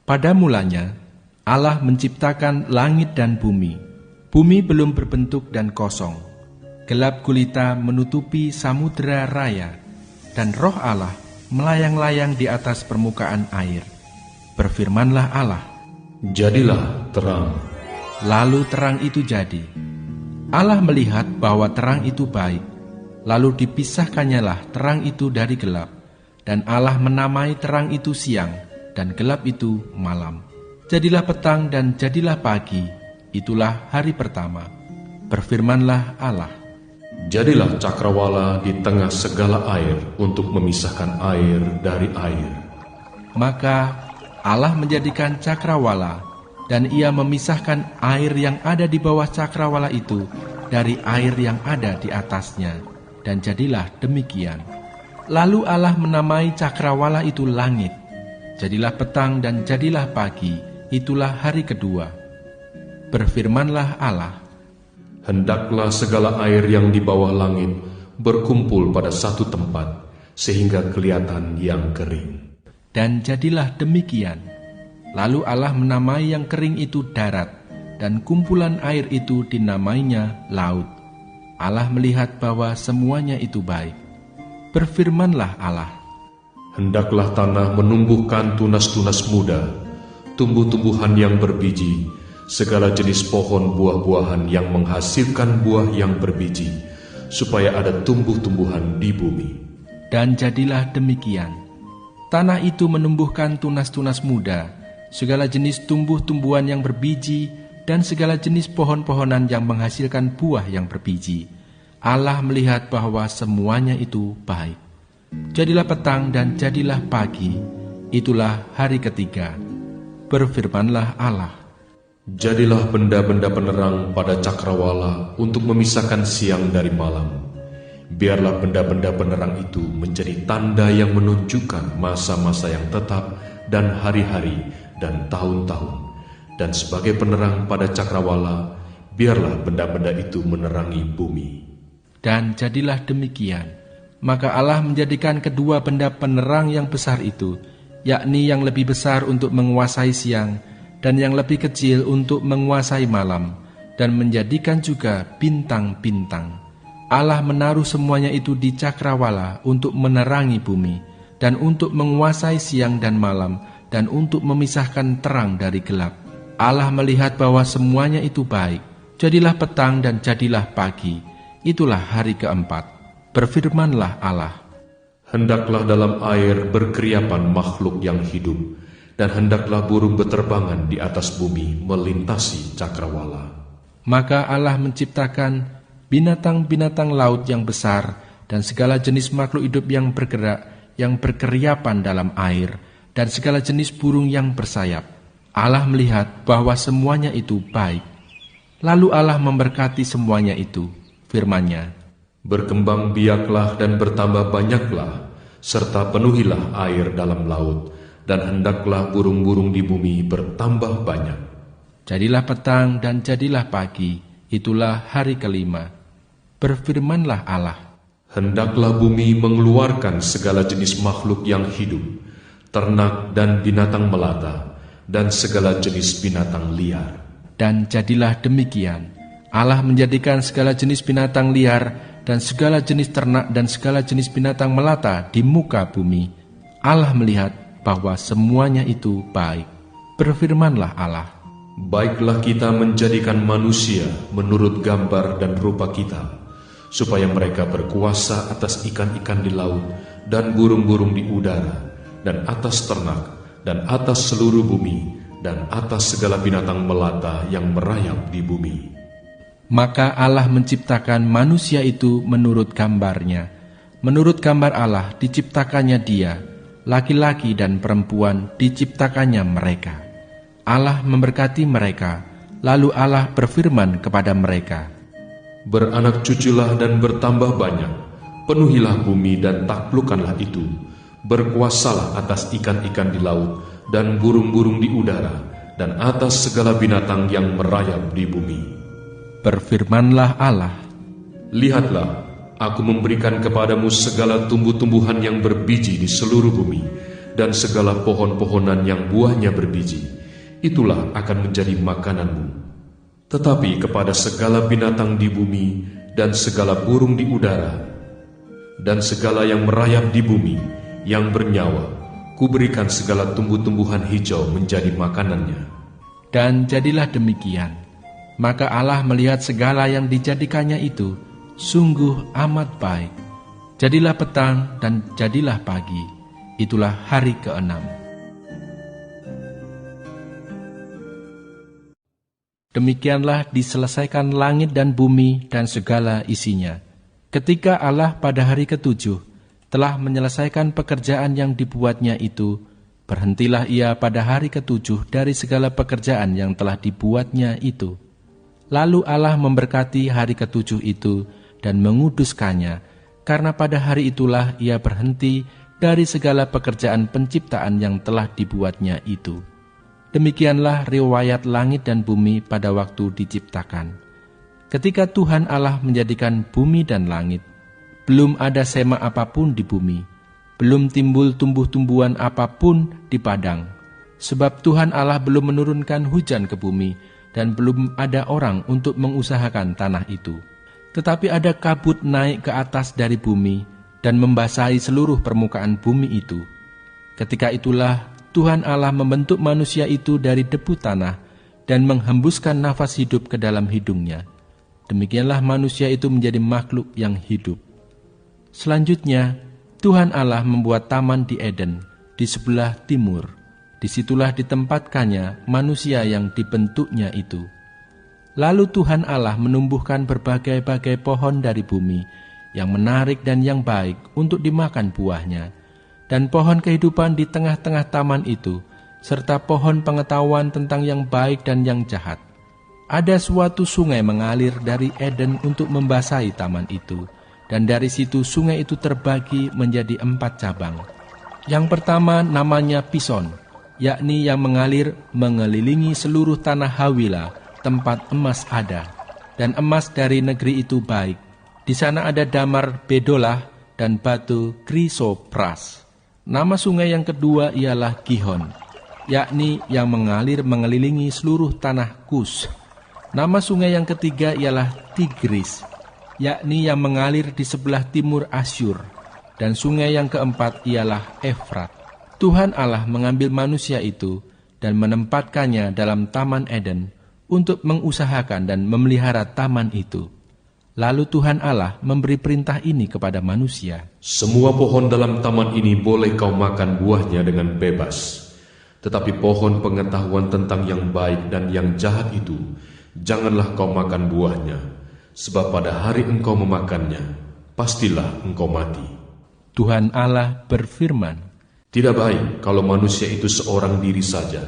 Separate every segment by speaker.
Speaker 1: Pada mulanya, Allah menciptakan langit dan bumi. Bumi belum berbentuk dan kosong. Gelap gulita menutupi samudera raya, dan roh Allah melayang-layang di atas permukaan air. Berfirmanlah Allah,
Speaker 2: "Jadilah terang."
Speaker 1: Lalu terang itu jadi. Allah melihat bahwa terang itu baik, lalu dipisahkannyalah terang itu dari gelap, dan Allah menamai terang itu siang, dan gelap itu malam. Jadilah petang dan jadilah pagi, itulah hari pertama. Berfirmanlah Allah,
Speaker 2: "Jadilah cakrawala di tengah segala air untuk memisahkan air dari air."
Speaker 1: Maka Allah menjadikan cakrawala, dan ia memisahkan air yang ada di bawah cakrawala itu dari air yang ada di atasnya, dan jadilah demikian. Lalu Allah menamai cakrawala itu langit. Jadilah petang dan jadilah pagi, itulah hari kedua. Berfirmanlah Allah,
Speaker 2: "Hendaklah segala air yang di bawah langit berkumpul pada satu tempat, sehingga kelihatan yang kering."
Speaker 1: Dan jadilah demikian. Lalu Allah menamai yang kering itu darat, dan kumpulan air itu dinamainya laut. Allah melihat bahwa semuanya itu baik. Berfirmanlah Allah,
Speaker 2: "Hendaklah tanah menumbuhkan tunas-tunas muda, tumbuh-tumbuhan yang berbiji, segala jenis pohon buah-buahan yang menghasilkan buah yang berbiji, supaya ada tumbuh-tumbuhan di bumi."
Speaker 1: Dan jadilah demikian. Tanah itu menumbuhkan tunas-tunas muda, segala jenis tumbuh-tumbuhan yang berbiji, dan segala jenis pohon-pohonan yang menghasilkan buah yang berbiji. Allah melihat bahwa semuanya itu baik. Jadilah petang dan jadilah pagi, itulah hari ketiga. Berfirmanlah Allah,
Speaker 2: "Jadilah benda-benda penerang pada cakrawala untuk memisahkan siang dari malam. Biarlah benda-benda penerang itu menjadi tanda yang menunjukkan masa-masa yang tetap dan hari-hari dan tahun-tahun. Dan sebagai penerang pada cakrawala, biarlah benda-benda itu menerangi bumi."
Speaker 1: Dan jadilah demikian. Maka Allah menjadikan kedua benda penerang yang besar itu, yakni yang lebih besar untuk menguasai siang, dan yang lebih kecil untuk menguasai malam, dan menjadikan juga bintang-bintang. Allah menaruh semuanya itu di cakrawala untuk menerangi bumi, dan untuk menguasai siang dan malam, dan untuk memisahkan terang dari gelap. Allah melihat bahwa semuanya itu baik. Jadilah petang dan jadilah pagi, itulah hari keempat. Berfirmanlah Allah,
Speaker 2: "Hendaklah dalam air berkeriapan makhluk yang hidup, dan hendaklah burung beterbangan di atas bumi melintasi cakrawala."
Speaker 1: Maka Allah menciptakan binatang-binatang laut yang besar, dan segala jenis makhluk hidup yang bergerak, yang berkeriapan dalam air, dan segala jenis burung yang bersayap. Allah melihat bahwa semuanya itu baik. Lalu Allah memberkati semuanya itu. Firman-Nya,
Speaker 2: "Berkembang biaklah dan bertambah banyaklah, serta penuhilah air dalam laut, dan hendaklah burung-burung di bumi bertambah banyak."
Speaker 1: Jadilah petang dan jadilah pagi, itulah hari kelima. Berfirmanlah Allah,
Speaker 2: "Hendaklah bumi mengeluarkan segala jenis makhluk yang hidup, ternak dan binatang melata, dan segala jenis binatang liar."
Speaker 1: Dan jadilah demikian. Allah menjadikan segala jenis binatang liar dan segala jenis ternak dan segala jenis binatang melata di muka bumi. Allah melihat bahwa semuanya itu baik. Berfirmanlah Allah,
Speaker 2: "Baiklah kita menjadikan manusia menurut gambar dan rupa kita, supaya mereka berkuasa atas ikan-ikan di laut dan burung-burung di udara, dan atas ternak, dan atas seluruh bumi, dan atas segala binatang melata yang merayap di bumi."
Speaker 1: Maka Allah menciptakan manusia itu menurut gambarnya. Menurut gambar Allah diciptakannya dia, laki-laki dan perempuan diciptakannya mereka. Allah memberkati mereka, lalu Allah berfirman kepada mereka,
Speaker 2: "Beranak cuculah dan bertambah banyak, penuhilah bumi dan taklukkanlah itu, berkuasalah atas ikan-ikan di laut dan burung-burung di udara, dan atas segala binatang yang merayap di bumi."
Speaker 1: Berfirmanlah Allah,
Speaker 2: "Lihatlah, aku memberikan kepadamu segala tumbuh-tumbuhan yang berbiji di seluruh bumi, dan segala pohon-pohonan yang buahnya berbiji, itulah akan menjadi makananmu. Tetapi kepada segala binatang di bumi dan segala burung di udara dan segala yang merayap di bumi yang bernyawa, kuberikan segala tumbuh-tumbuhan hijau menjadi makanannya.
Speaker 1: Dan jadilah demikian. Maka Allah melihat segala yang dijadikannya itu sungguh amat baik. Jadilah petang dan jadilah pagi. Itulah hari ke-6. Demikianlah diselesaikan langit dan bumi dan segala isinya. Ketika Allah pada hari ke-7 telah menyelesaikan pekerjaan yang dibuatnya itu, berhentilah ia pada hari ke-7 dari segala pekerjaan yang telah dibuatnya itu. Lalu Allah memberkati hari ke-7 itu dan menguduskannya, karena pada hari itulah ia berhenti dari segala pekerjaan penciptaan yang telah dibuatnya itu. Demikianlah riwayat langit dan bumi pada waktu diciptakan. Ketika Tuhan Allah menjadikan bumi dan langit, belum ada sema apapun di bumi, belum timbul tumbuh-tumbuhan apapun di padang, sebab Tuhan Allah belum menurunkan hujan ke bumi, dan belum ada orang untuk mengusahakan tanah itu. Tetapi ada kabut naik ke atas dari bumi, dan membasahi seluruh permukaan bumi itu. Ketika itulah Tuhan Allah membentuk manusia itu dari debu tanah dan menghembuskan nafas hidup ke dalam hidungnya. Demikianlah manusia itu menjadi makhluk yang hidup. Selanjutnya, Tuhan Allah membuat taman di Eden, di sebelah timur. Disitulah ditempatkannya manusia yang dibentuknya itu. Lalu Tuhan Allah menumbuhkan berbagai-bagai pohon dari bumi, yang menarik dan yang baik untuk dimakan buahnya, dan pohon kehidupan di tengah-tengah taman itu, serta pohon pengetahuan tentang yang baik dan yang jahat. Ada suatu sungai mengalir dari Eden untuk membasahi taman itu, dan dari situ sungai itu terbagi menjadi 4 cabang. Yang pertama namanya Pison, yakni yang mengalir mengelilingi seluruh tanah Hawila, tempat emas ada, dan emas dari negeri itu baik. Di sana ada damar bedolah dan batu krisopras. Nama sungai yang kedua ialah Gihon, yakni yang mengalir mengelilingi seluruh tanah Kus. Nama sungai yang ketiga ialah Tigris, yakni yang mengalir di sebelah timur Asyur. Dan sungai yang keempat ialah Efrat. Tuhan Allah mengambil manusia itu dan menempatkannya dalam Taman Eden untuk mengusahakan dan memelihara taman itu. Lalu Tuhan Allah memberi perintah ini kepada manusia.
Speaker 2: Semua pohon dalam taman ini boleh kau makan buahnya dengan bebas. Tetapi pohon pengetahuan tentang yang baik dan yang jahat itu, janganlah kau makan buahnya. Sebab pada hari engkau memakannya, pastilah engkau mati.
Speaker 1: Tuhan Allah berfirman,
Speaker 2: Tidak baik kalau manusia itu seorang diri saja.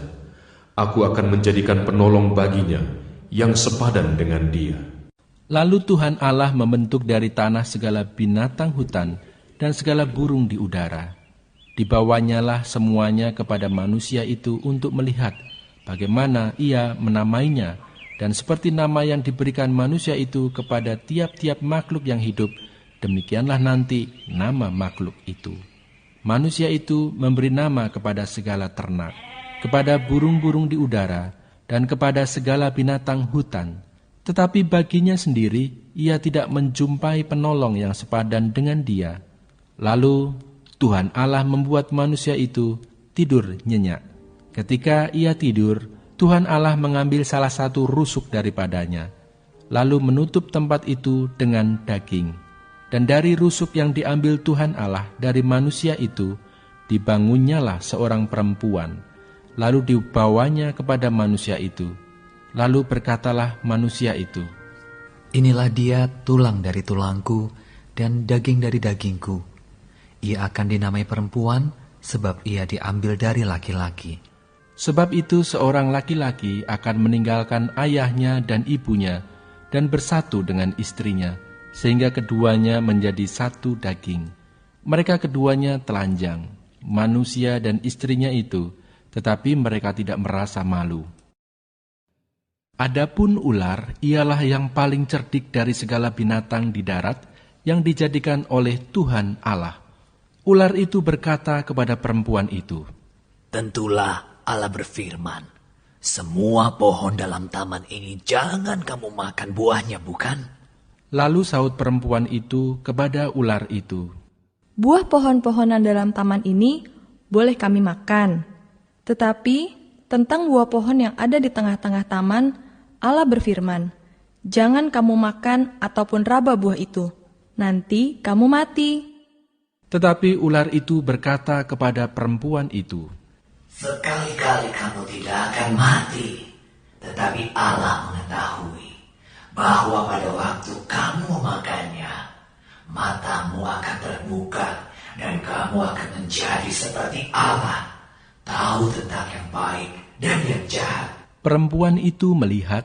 Speaker 2: Aku akan menjadikan penolong baginya yang sepadan dengan dia.
Speaker 1: Lalu Tuhan Allah membentuk dari tanah segala binatang hutan dan segala burung di udara. Dibawanyalah semuanya kepada manusia itu untuk melihat bagaimana ia menamainya, dan seperti nama yang diberikan manusia itu kepada tiap-tiap makhluk yang hidup, demikianlah nanti nama makhluk itu. Manusia itu memberi nama kepada segala ternak, kepada burung-burung di udara, dan kepada segala binatang hutan. Tetapi baginya sendiri, ia tidak menjumpai penolong yang sepadan dengan dia. Lalu Tuhan Allah membuat manusia itu tidur nyenyak. Ketika ia tidur, Tuhan Allah mengambil salah satu rusuk daripadanya, lalu menutup tempat itu dengan daging. Dan dari rusuk yang diambil Tuhan Allah dari manusia itu, dibangunnyalah seorang perempuan, lalu dibawanya kepada manusia itu. Lalu berkatalah manusia itu,
Speaker 3: Inilah dia tulang dari tulangku dan daging dari dagingku. Ia akan dinamai perempuan sebab ia diambil dari laki-laki.
Speaker 1: Sebab itu seorang laki-laki akan meninggalkan ayahnya dan ibunya dan bersatu dengan istrinya, sehingga keduanya menjadi satu daging. Mereka keduanya telanjang, manusia dan istrinya itu, tetapi mereka tidak merasa malu. Adapun ular ialah yang paling cerdik dari segala binatang di darat yang dijadikan oleh Tuhan Allah. Ular itu berkata kepada perempuan itu,
Speaker 4: Tentulah Allah berfirman, semua pohon dalam taman ini jangan kamu makan buahnya, bukan?
Speaker 1: Lalu saut perempuan itu kepada ular itu,
Speaker 5: Buah pohon-pohonan dalam taman ini boleh kami makan. Tetapi tentang buah pohon yang ada di tengah-tengah taman, Allah berfirman, Jangan kamu makan ataupun raba buah itu, nanti kamu mati.
Speaker 1: Tetapi ular itu berkata kepada perempuan itu,
Speaker 4: Sekali-kali kamu tidak akan mati, tetapi Allah mengetahui bahwa pada waktu kamu memakannya, matamu akan terbuka dan kamu akan menjadi seperti Allah, tahu tentang yang baik dan yang jahat.
Speaker 1: Perempuan itu melihat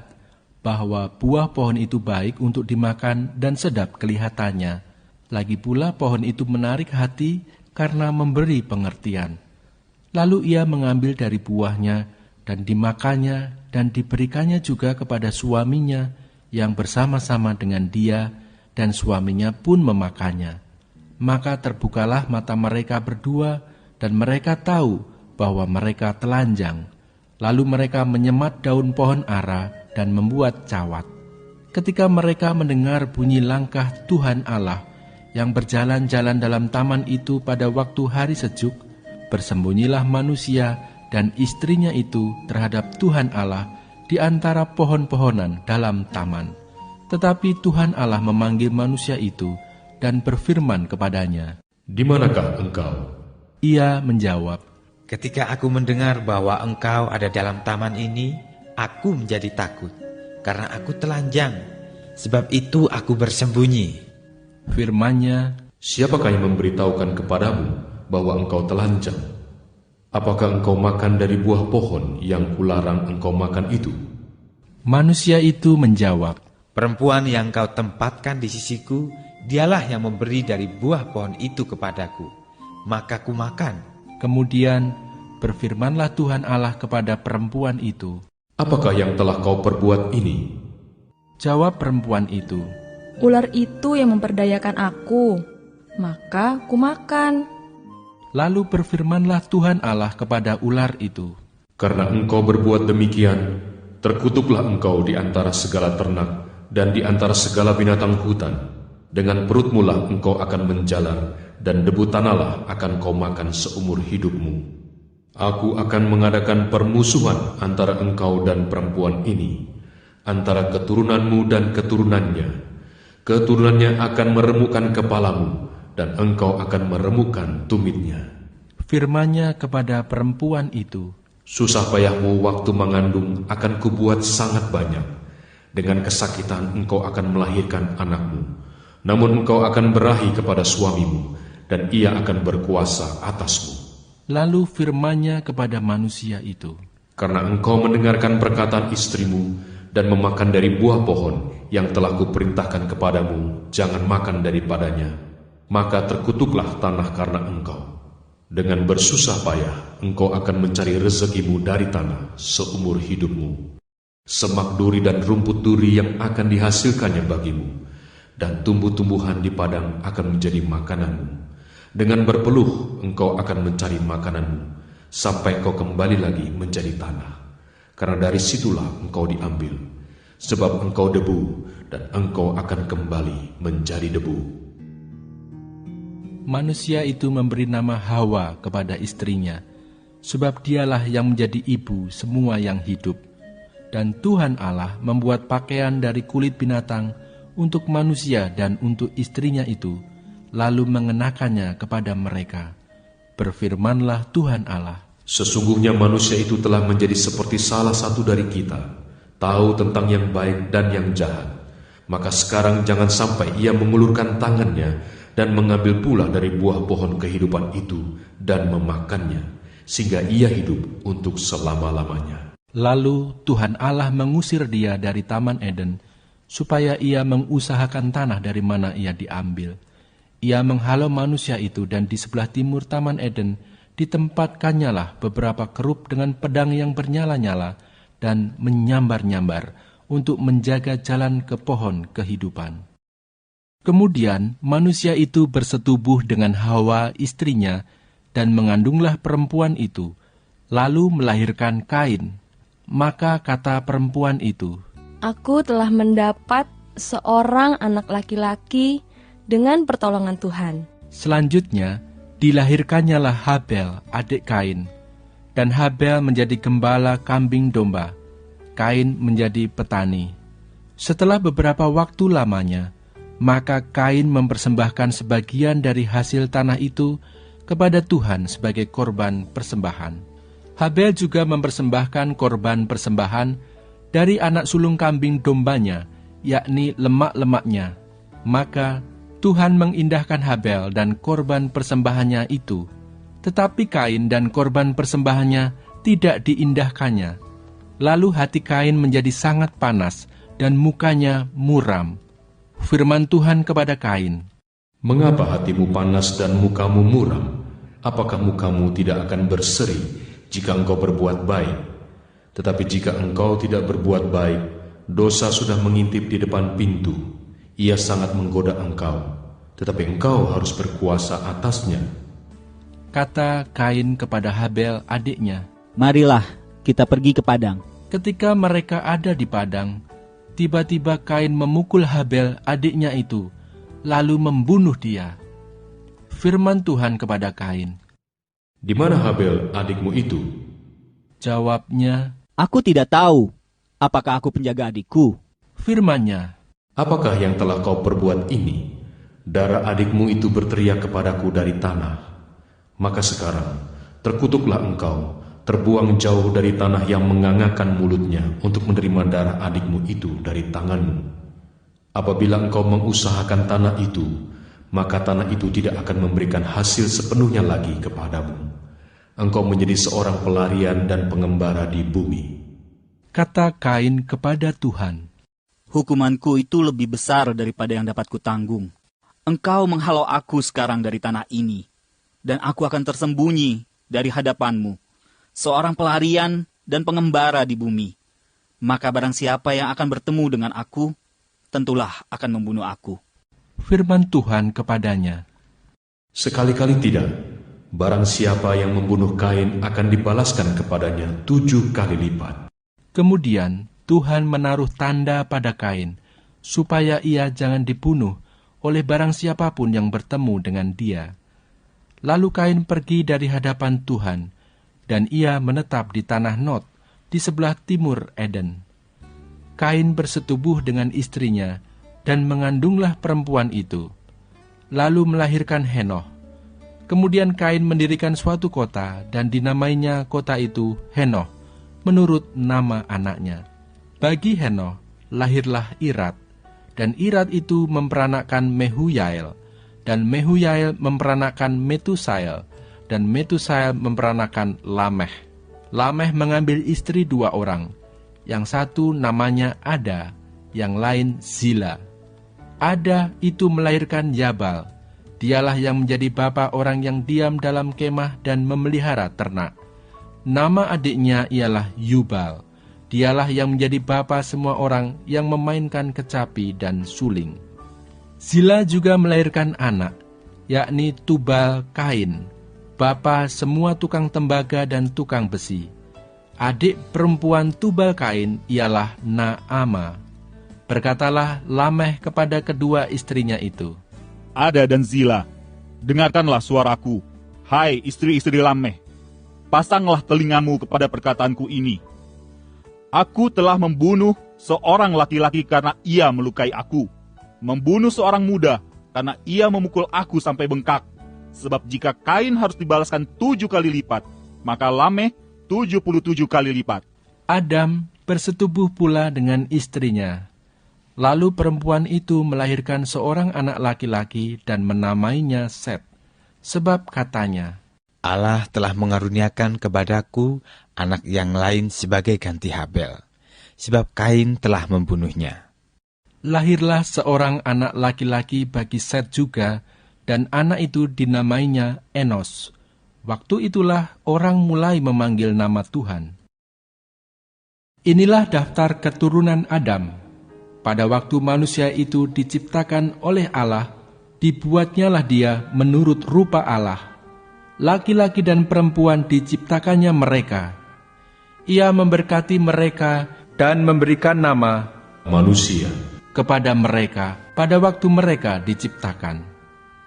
Speaker 1: bahwa buah pohon itu baik untuk dimakan dan sedap kelihatannya. Lagi pula pohon itu menarik hati karena memberi pengertian. Lalu ia mengambil dari buahnya dan dimakannya dan diberikannya juga kepada suaminya yang bersama-sama dengan dia, dan suaminya pun memakannya. Maka terbukalah mata mereka berdua dan mereka tahu bahwa mereka telanjang. Lalu mereka menyemat daun pohon ara dan membuat cawat. Ketika mereka mendengar bunyi langkah Tuhan Allah yang berjalan-jalan dalam taman itu pada waktu hari sejuk, bersembunyilah manusia dan istrinya itu terhadap Tuhan Allah di antara pohon-pohonan dalam taman. Tetapi Tuhan Allah memanggil manusia itu dan berfirman kepadanya,
Speaker 2: Di manakah engkau?
Speaker 1: Ia menjawab,
Speaker 6: Ketika aku mendengar bahwa engkau ada dalam taman ini, aku menjadi takut, karena aku telanjang. Sebab itu aku bersembunyi.
Speaker 1: Firman-Nya,
Speaker 2: Siapakah yang memberitahukan kepadamu bahwa engkau telanjang? Apakah engkau makan dari buah pohon yang kularang engkau makan itu?
Speaker 1: Manusia itu menjawab,
Speaker 6: Perempuan yang kau tempatkan di sisiku, dialah yang memberi dari buah pohon itu kepadaku. Maka ku makan.
Speaker 1: Kemudian berfirmanlah Tuhan Allah kepada perempuan itu.
Speaker 2: Apakah yang telah kau perbuat ini?
Speaker 1: Jawab perempuan itu,
Speaker 5: Ular itu yang memperdayakan aku, maka ku makan.
Speaker 1: Lalu berfirmanlah Tuhan Allah kepada ular itu,
Speaker 2: Karena engkau berbuat demikian, terkutuklah engkau di antara segala ternak dan di antara segala binatang hutan. Dengan perutmu lah engkau akan menjalar, dan debu tanahlah akan kau makan seumur hidupmu. Aku akan mengadakan permusuhan antara engkau dan perempuan ini, antara keturunanmu dan keturunannya. Keturunannya akan meremukkan kepalamu, dan engkau akan meremukkan tumitnya.
Speaker 1: Firman-Nya kepada perempuan itu,
Speaker 2: Susah payahmu waktu mengandung akan kubuat sangat banyak. Dengan kesakitan engkau akan melahirkan anakmu. Namun engkau akan berahi kepada suamimu, dan ia akan berkuasa atasmu.
Speaker 1: Lalu firman-Nya kepada manusia itu,
Speaker 2: Karena engkau mendengarkan perkataan istrimu, dan memakan dari buah pohon yang telah kuperintahkan kepadamu, jangan makan daripadanya, maka terkutuklah tanah karena engkau. Dengan bersusah payah, engkau akan mencari rezekimu dari tanah seumur hidupmu. Semak duri dan rumput duri yang akan dihasilkannya bagimu, dan tumbuh-tumbuhan di padang akan menjadi makananmu. Dengan berpeluh, engkau akan mencari makananmu, sampai kau kembali lagi menjadi tanah. Karena dari situlah engkau diambil, sebab engkau debu, dan engkau akan kembali menjadi debu.
Speaker 1: manusia itu memberi nama Hawa kepada istrinya, sebab dialah yang menjadi ibu semua yang hidup. Dan Tuhan Allah membuat pakaian dari kulit binatang untuk manusia dan untuk istrinya itu, lalu mengenakannya kepada mereka. Berfirmanlah Tuhan Allah,
Speaker 2: Sesungguhnya manusia itu telah menjadi seperti salah satu dari kita, tahu tentang yang baik dan yang jahat. Maka sekarang jangan sampai ia mengulurkan tangannya dan mengambil pula dari buah pohon kehidupan itu dan memakannya, sehingga ia hidup untuk selama-lamanya.
Speaker 1: Lalu Tuhan Allah mengusir dia dari Taman Eden, supaya ia mengusahakan tanah dari mana ia diambil. Ia menghalau manusia itu, dan di sebelah timur Taman Eden ditempatkannya beberapa kerup dengan pedang yang bernyala-nyala dan menyambar-nyambar untuk menjaga jalan ke pohon kehidupan. Kemudian manusia itu bersetubuh dengan Hawa istrinya, dan mengandunglah perempuan itu, lalu melahirkan Kain. Maka kata perempuan itu,
Speaker 5: Aku telah mendapat seorang anak laki-laki dengan pertolongan Tuhan.
Speaker 1: Selanjutnya, dilahirkannyalah Habel, adik Kain. Dan Habel menjadi gembala kambing domba, Kain menjadi petani. Setelah beberapa waktu lamanya, maka Kain mempersembahkan sebagian dari hasil tanah itu kepada Tuhan sebagai korban persembahan. Habel juga mempersembahkan korban persembahan dari anak sulung kambing dombanya, yakni lemak-lemaknya. Maka Tuhan mengindahkan Habel dan korban persembahannya itu, tetapi Kain dan korban persembahannya tidak diindahkannya. Lalu hati Kain menjadi sangat panas dan mukanya muram. Firman Tuhan kepada Kain,
Speaker 2: Mengapa hatimu panas dan mukamu muram? Apakah mukamu tidak akan berseri jika engkau berbuat baik? Tetapi jika engkau tidak berbuat baik, dosa sudah mengintip di depan pintu. Ia sangat menggoda engkau, tetapi engkau harus berkuasa atasnya.
Speaker 1: kata Kain kepada Habel adiknya.
Speaker 7: Marilah kita pergi ke padang.
Speaker 1: Ketika mereka ada di padang, tiba-tiba Kain memukul Habel adiknya itu, lalu membunuh dia. Firman Tuhan kepada Kain,
Speaker 2: Di mana Habel adikmu itu?
Speaker 1: jawabnya.
Speaker 7: Aku tidak tahu apakah aku penjaga adikku.
Speaker 1: Firman-Nya,
Speaker 2: Apakah yang telah kau perbuat ini? Darah adikmu itu berteriak kepadaku dari tanah. Maka sekarang, terkutuklah engkau, terbuang jauh dari tanah yang mengangakan mulutnya untuk menerima darah adikmu itu dari tanganmu. Apabila engkau mengusahakan tanah itu, maka tanah itu tidak akan memberikan hasil sepenuhnya lagi kepadamu. Engkau menjadi seorang pelarian dan pengembara di bumi.
Speaker 1: kata Kain kepada Tuhan,
Speaker 7: Hukumanku itu lebih besar daripada yang dapat kutanggung. Engkau menghalau aku sekarang dari tanah ini, dan aku akan tersembunyi dari hadapanmu, seorang pelarian dan pengembara di bumi. Maka barang siapa yang akan bertemu dengan aku, tentulah akan membunuh aku.
Speaker 1: firman Tuhan kepadanya,
Speaker 2: Sekali-kali tidak, barang siapa yang membunuh Kain akan dibalaskan kepadanya 7 kali lipat.
Speaker 1: Kemudian Tuhan menaruh tanda pada Kain, supaya ia jangan dibunuh oleh barang siapapun yang bertemu dengan dia. Lalu Kain pergi dari hadapan Tuhan, dan ia menetap di tanah Nod, di sebelah timur Eden. Kain bersetubuh dengan istrinya, dan mengandunglah perempuan itu, lalu melahirkan Henoh. Kemudian Kain mendirikan suatu kota, dan dinamainya kota itu Henoh, menurut nama anaknya. Bagi Henoh lahirlah Irad, dan Irad itu memperanakkan Mehuyael, dan Mehuyael memperanakkan Metusael, dan Metusael memperanakkan Lameh. Lameh mengambil istri 2 orang, yang satu namanya Ada, yang lain Zila. Ada itu melahirkan Yabal, dialah yang menjadi bapa orang yang diam dalam kemah dan memelihara ternak. Nama adiknya ialah Yubal, dialah yang menjadi bapa semua orang yang memainkan kecapi dan suling. Zila juga melahirkan anak, yakni Tubal Kain, bapa semua tukang tembaga dan tukang besi. Adik perempuan Tubal Kain ialah Naama. Berkatalah Lameh kepada kedua istrinya itu,
Speaker 8: Ada dan Zila, dengarkanlah suaraku, hai istri-istri Lameh. Pasanglah telingamu kepada perkataanku ini. Aku telah membunuh seorang laki-laki karena ia melukai aku, membunuh seorang muda karena ia memukul aku sampai bengkak. Sebab jika Kain harus dibalaskan 7 kali lipat, maka Lameh 77 kali lipat.
Speaker 1: Adam bersetubuh pula dengan istrinya. Lalu perempuan itu melahirkan seorang anak laki-laki dan menamainya Set, sebab katanya,
Speaker 6: Allah telah mengaruniakan kepadaku anak yang lain sebagai ganti Habel, sebab Kain telah membunuhnya.
Speaker 1: Lahirlah seorang anak laki-laki bagi Set juga, dan anak itu dinamainya Enos. Waktu itulah orang mulai memanggil nama Tuhan. Inilah daftar keturunan Adam. Pada waktu manusia itu diciptakan oleh Allah, dibuatnyalah dia menurut rupa Allah. Laki-laki dan perempuan diciptakannya mereka. Ia memberkati mereka dan memberikan nama
Speaker 2: manusia
Speaker 1: kepada mereka pada waktu mereka diciptakan.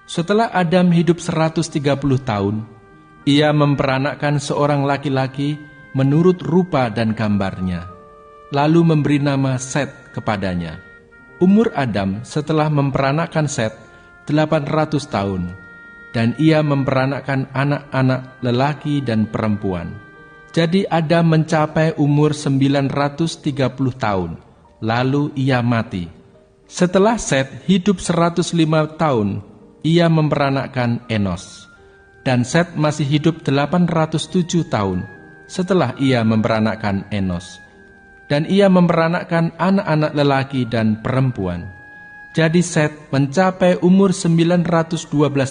Speaker 1: Setelah Adam hidup 130 tahun, ia memperanakkan seorang laki-laki menurut rupa dan gambarnya, lalu memberi nama Set kepadanya. Umur Adam setelah memperanakkan Set 800 tahun, dan ia memperanakkan anak-anak lelaki dan perempuan. Jadi Adam mencapai umur 930 tahun, lalu ia mati. Setelah Set hidup 105 tahun, ia memperanakkan Enos. Dan Set masih hidup 807 tahun setelah ia memperanakkan Enos. Dan ia memperanakkan anak-anak lelaki dan perempuan. Jadi Set mencapai umur 912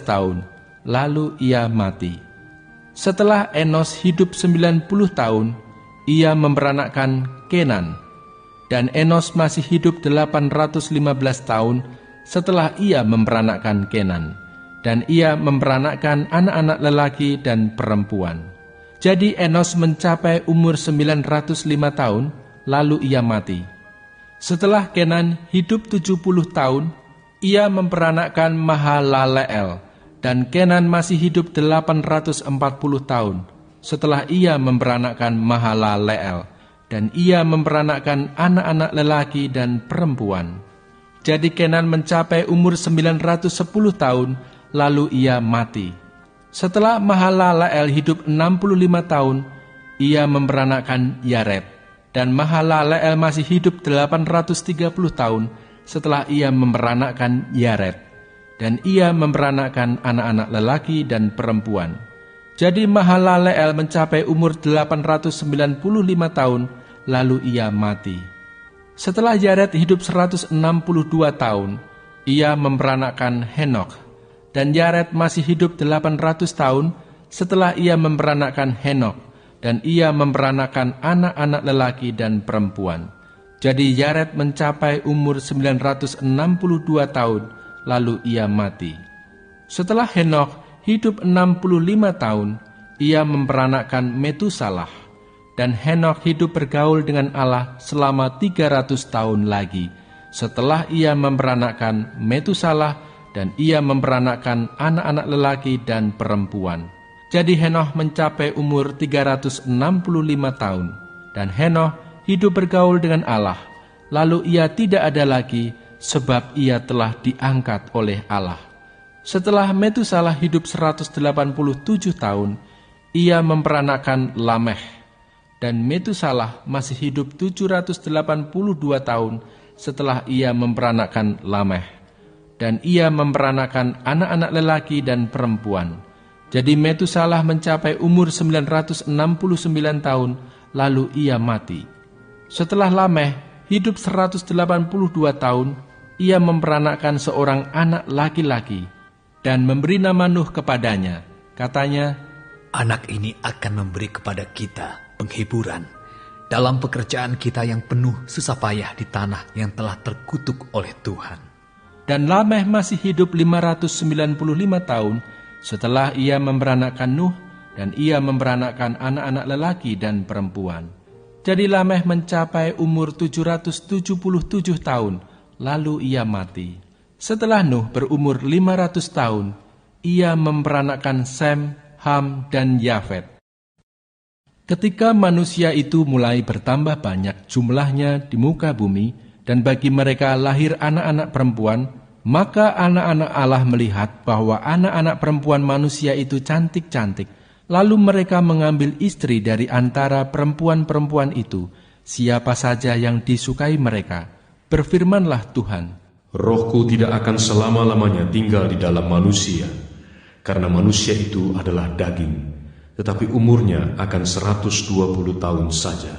Speaker 1: tahun, lalu ia mati. Setelah Enos hidup 90 tahun, ia memperanakkan Kenan. Dan Enos masih hidup 815 tahun setelah ia memperanakkan Kenan. Dan ia memperanakkan anak-anak lelaki dan perempuan. Jadi Enos mencapai umur 905 tahun, lalu ia mati. Setelah Kenan hidup 70 tahun, ia memperanakkan Mahalaleel, dan Kenan masih hidup 840 tahun setelah ia memperanakkan Mahalaleel, dan ia memperanakkan anak-anak lelaki dan perempuan. Jadi Kenan mencapai umur 910 tahun, lalu ia mati. Setelah Mahalaleel hidup 65 tahun, ia memperanakkan Yared, dan Mahalaleel masih hidup 830 tahun setelah ia memperanakkan Yared, dan ia memperanakkan anak-anak lelaki dan perempuan. Jadi Mahalaleel mencapai umur 895 tahun, lalu ia mati. Setelah Yared hidup 162 tahun, ia memperanakkan Henokh, dan Yared masih hidup 800 tahun setelah ia memperanakkan Henokh, dan ia memperanakkan anak-anak lelaki dan perempuan. Jadi Yared mencapai umur 962 tahun, lalu ia mati. Setelah Henokh hidup 65 tahun, ia memperanakkan Metusalah, dan Henokh hidup bergaul dengan Allah selama 300 tahun lagi setelah ia memperanakkan Metusalah, dan ia memperanakkan anak-anak lelaki dan perempuan. Jadi Henokh mencapai umur 365 tahun, dan Henokh hidup bergaul dengan Allah. Lalu ia tidak ada lagi, sebab ia telah diangkat oleh Allah. Setelah Metusalah hidup 187 tahun, ia memperanakkan Lameh, dan Metusalah masih hidup 782 tahun setelah ia memperanakkan Lameh. Dan ia memperanakkan anak-anak lelaki dan perempuan. Jadi Metusalah mencapai umur 969 tahun, lalu ia mati. Setelah Lameh hidup 182 tahun, ia memperanakkan seorang anak laki-laki, dan memberi nama Nuh kepadanya. Katanya,
Speaker 3: anak ini akan memberi kepada kita penghiburan dalam pekerjaan kita yang penuh susah payah di tanah yang telah terkutuk oleh Tuhan.
Speaker 1: Dan Lameh masih hidup 595 tahun setelah ia memperanakkan Nuh, dan ia memperanakkan anak-anak lelaki dan perempuan. Jadi Lameh mencapai umur 777 tahun, lalu ia mati. Setelah Nuh berumur 500 tahun, ia memperanakkan Sem, Ham, dan Yafet. Ketika manusia itu mulai bertambah banyak jumlahnya di muka bumi, dan bagi mereka lahir anak-anak perempuan, maka anak-anak Allah melihat bahwa anak-anak perempuan manusia itu cantik-cantik. Lalu mereka mengambil istri dari antara perempuan-perempuan itu, siapa saja yang disukai mereka. Berfirmanlah Tuhan,
Speaker 2: Rohku tidak akan selama-lamanya tinggal di dalam manusia, karena manusia itu adalah daging, tetapi umurnya akan 120 tahun saja.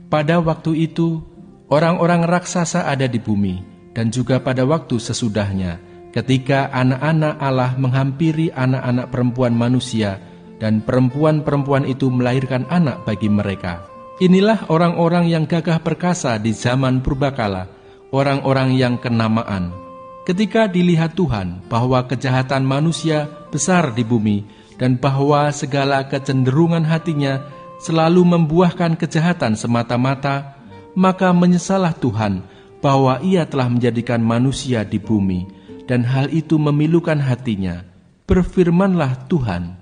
Speaker 1: Pada waktu itu, orang-orang raksasa ada di bumi, dan juga pada waktu sesudahnya, ketika anak-anak Allah menghampiri anak-anak perempuan manusia, dan perempuan-perempuan itu melahirkan anak bagi mereka. Inilah orang-orang yang gagah perkasa di zaman purbakala, orang-orang yang kenamaan. Ketika dilihat Tuhan bahwa kejahatan manusia besar di bumi dan bahwa segala kecenderungan hatinya selalu membuahkan kejahatan semata-mata, maka menyesallah Tuhan bahwa Ia telah menjadikan manusia di bumi, dan hal itu memilukan hatinya. Berfirmanlah Tuhan,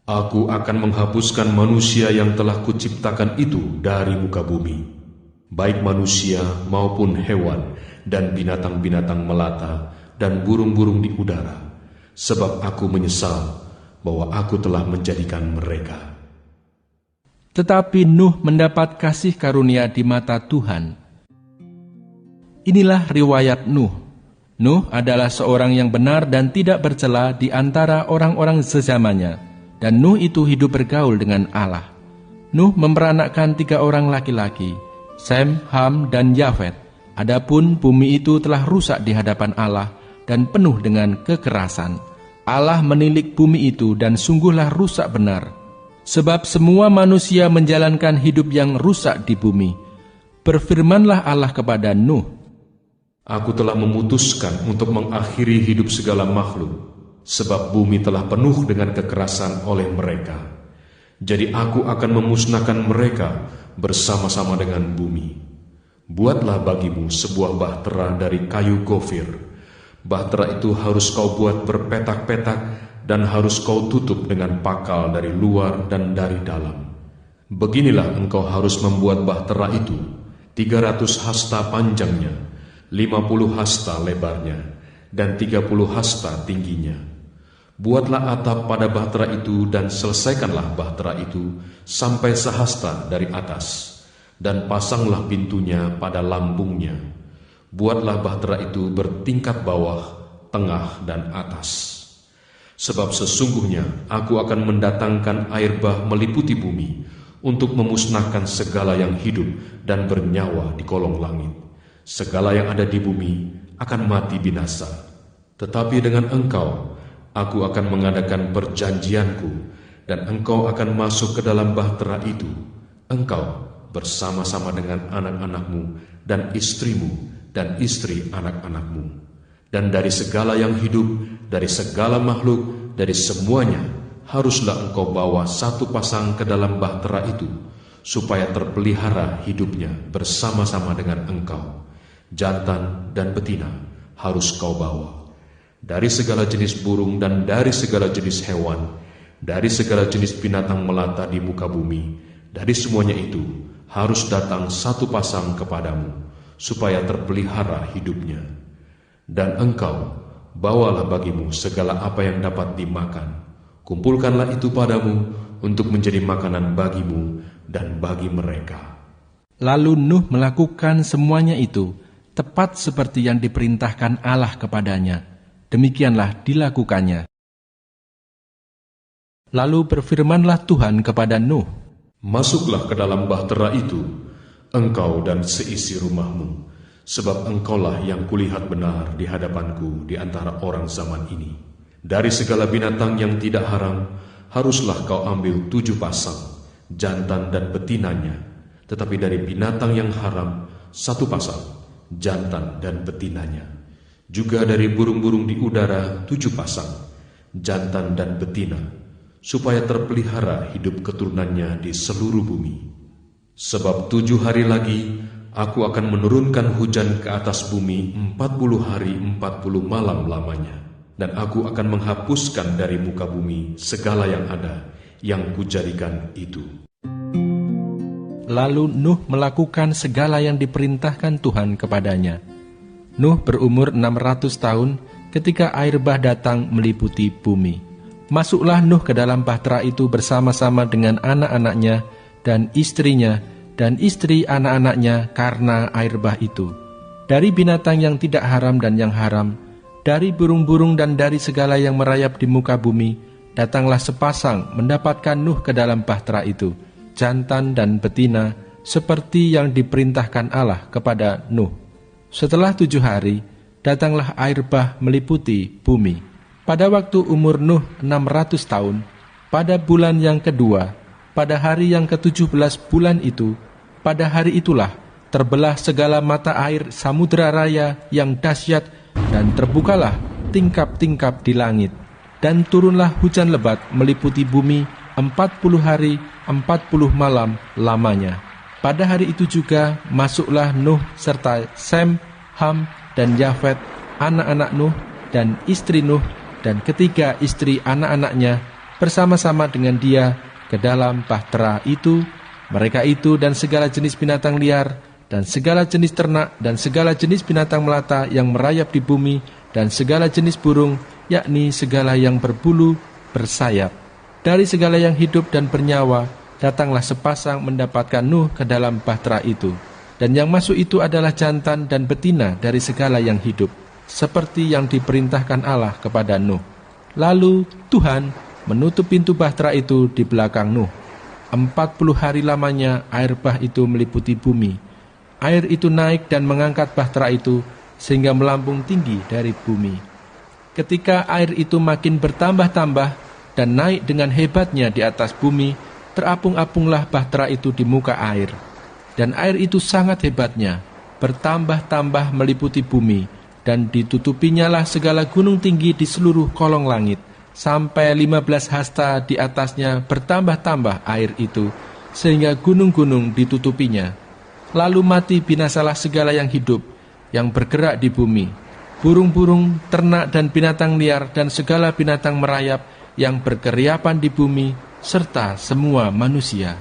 Speaker 2: Aku akan menghapuskan manusia yang telah kuciptakan itu dari muka bumi, baik manusia maupun hewan dan binatang-binatang melata dan burung-burung di udara, sebab aku menyesal bahwa aku telah menjadikan mereka.
Speaker 1: Tetapi Nuh mendapat kasih karunia di mata Tuhan. Inilah riwayat Nuh. Nuh adalah seorang yang benar dan tidak bercela di antara orang-orang sezamannya, dan Nuh itu hidup bergaul dengan Allah. Nuh memperanakkan 3 orang laki-laki, Sem, Ham, dan Yafet. Adapun bumi itu telah rusak di hadapan Allah dan penuh dengan kekerasan. Allah menilik bumi itu dan sungguhlah rusak benar. Sebab semua manusia menjalankan hidup yang rusak di bumi. Berfirmanlah Allah kepada Nuh,
Speaker 2: Aku telah memutuskan untuk mengakhiri hidup segala makhluk, sebab bumi telah penuh dengan kekerasan oleh mereka. Jadi aku akan memusnahkan mereka bersama-sama dengan bumi. Buatlah bagimu sebuah bahtera dari kayu gofir. Bahtera itu harus kau buat berpetak-petak dan harus kau tutup dengan pakal dari luar dan dari dalam. Beginilah engkau harus membuat bahtera itu, 300 hasta panjangnya, 50 hasta lebarnya, dan 30 hasta tingginya. Buatlah atap pada bahtera itu dan selesaikanlah bahtera itu sampai sehasta dari atas, dan pasanglah pintunya pada lambungnya. Buatlah bahtera itu bertingkat bawah, tengah, dan atas. Sebab sesungguhnya aku akan mendatangkan air bah meliputi bumi untuk memusnahkan segala yang hidup dan bernyawa di kolong langit. Segala yang ada di bumi akan mati binasa. Tetapi dengan engkau aku akan mengadakan perjanjianku, dan engkau akan masuk ke dalam bahtera itu, engkau bersama-sama dengan anak-anakmu dan istrimu dan istri anak-anakmu. Dan dari segala yang hidup, dari segala makhluk, dari semuanya, haruslah engkau bawa 1 pasang ke dalam bahtera itu, supaya terpelihara hidupnya bersama-sama dengan engkau. Jantan dan betina harus kau bawa. Dari segala jenis burung dan dari segala jenis hewan, dari segala jenis binatang melata di muka bumi, dari semuanya itu harus datang 1 pasang kepadamu, supaya terpelihara hidupnya. Dan engkau bawalah bagimu segala apa yang dapat dimakan. Kumpulkanlah itu padamu untuk menjadi makanan bagimu dan bagi mereka.
Speaker 1: Lalu Nuh melakukan semuanya itu tepat seperti yang diperintahkan Allah kepadanya. Demikianlah dilakukannya. Lalu berfirmanlah Tuhan kepada Nuh,
Speaker 2: Masuklah ke dalam bahtera itu, engkau dan seisi rumahmu, sebab engkaulah yang kulihat benar di hadapanku di antara orang zaman ini. Dari segala binatang yang tidak haram, haruslah kau ambil 7 pasang, jantan dan betinanya. Tetapi dari binatang yang haram, 1 pasang, jantan dan betinanya. Juga dari burung-burung di udara 7 pasang, jantan dan betina, supaya terpelihara hidup keturunannya di seluruh bumi. Sebab 7 hari lagi aku akan menurunkan hujan ke atas bumi 40 hari 40 malam lamanya, dan aku akan menghapuskan dari muka bumi segala yang ada yang kujadikan itu.
Speaker 1: Lalu Nuh melakukan segala yang diperintahkan Tuhan kepadanya. Nuh berumur 600 tahun ketika air bah datang meliputi bumi. Masuklah Nuh ke dalam bahtera itu bersama-sama dengan anak-anaknya dan istrinya dan istri anak-anaknya karena air bah itu. Dari binatang yang tidak haram dan yang haram, dari burung-burung dan dari segala yang merayap di muka bumi, datanglah sepasang mendapatkan Nuh ke dalam bahtera itu, jantan dan betina, seperti yang diperintahkan Allah kepada Nuh. Setelah 7 hari, datanglah air bah meliputi bumi. Pada waktu umur Nuh 600 tahun, pada bulan yang kedua, pada hari yang ke-17 bulan itu, pada hari itulah terbelah segala mata air samudera raya yang dahsyat, dan terbukalah tingkap-tingkap di langit. Dan turunlah hujan lebat meliputi bumi 40 hari 40 malam lamanya. Pada hari itu juga masuklah Nuh serta Sem, Ham, dan Yafet, anak-anak Nuh dan istri Nuh, dan ketiga istri anak-anaknya bersama-sama dengan dia ke dalam bahtera itu. Mereka itu dan segala jenis binatang liar, dan segala jenis ternak, dan segala jenis binatang melata yang merayap di bumi, dan segala jenis burung, yakni segala yang berbulu, bersayap. Dari segala yang hidup dan bernyawa, datanglah sepasang mendapatkan Nuh ke dalam bahtera itu. Dan yang masuk itu adalah jantan dan betina dari segala yang hidup, seperti yang diperintahkan Allah kepada Nuh. Lalu Tuhan menutup pintu bahtera itu di belakang Nuh. 40 hari lamanya air bah itu meliputi bumi. Air itu naik dan mengangkat bahtera itu sehingga melambung tinggi dari bumi. Ketika air itu makin bertambah-tambah dan naik dengan hebatnya di atas bumi, terapung-apunglah bahtera itu di muka air. Dan air itu sangat hebatnya, bertambah-tambah meliputi bumi, dan ditutupinyalah segala gunung tinggi di seluruh kolong langit, sampai 15 hasta di atasnya bertambah-tambah air itu, sehingga gunung-gunung ditutupinya. Lalu mati binasalah segala yang hidup, yang bergerak di bumi, burung-burung, ternak dan binatang liar, dan segala binatang merayap yang berkeriapan di bumi, serta semua manusia.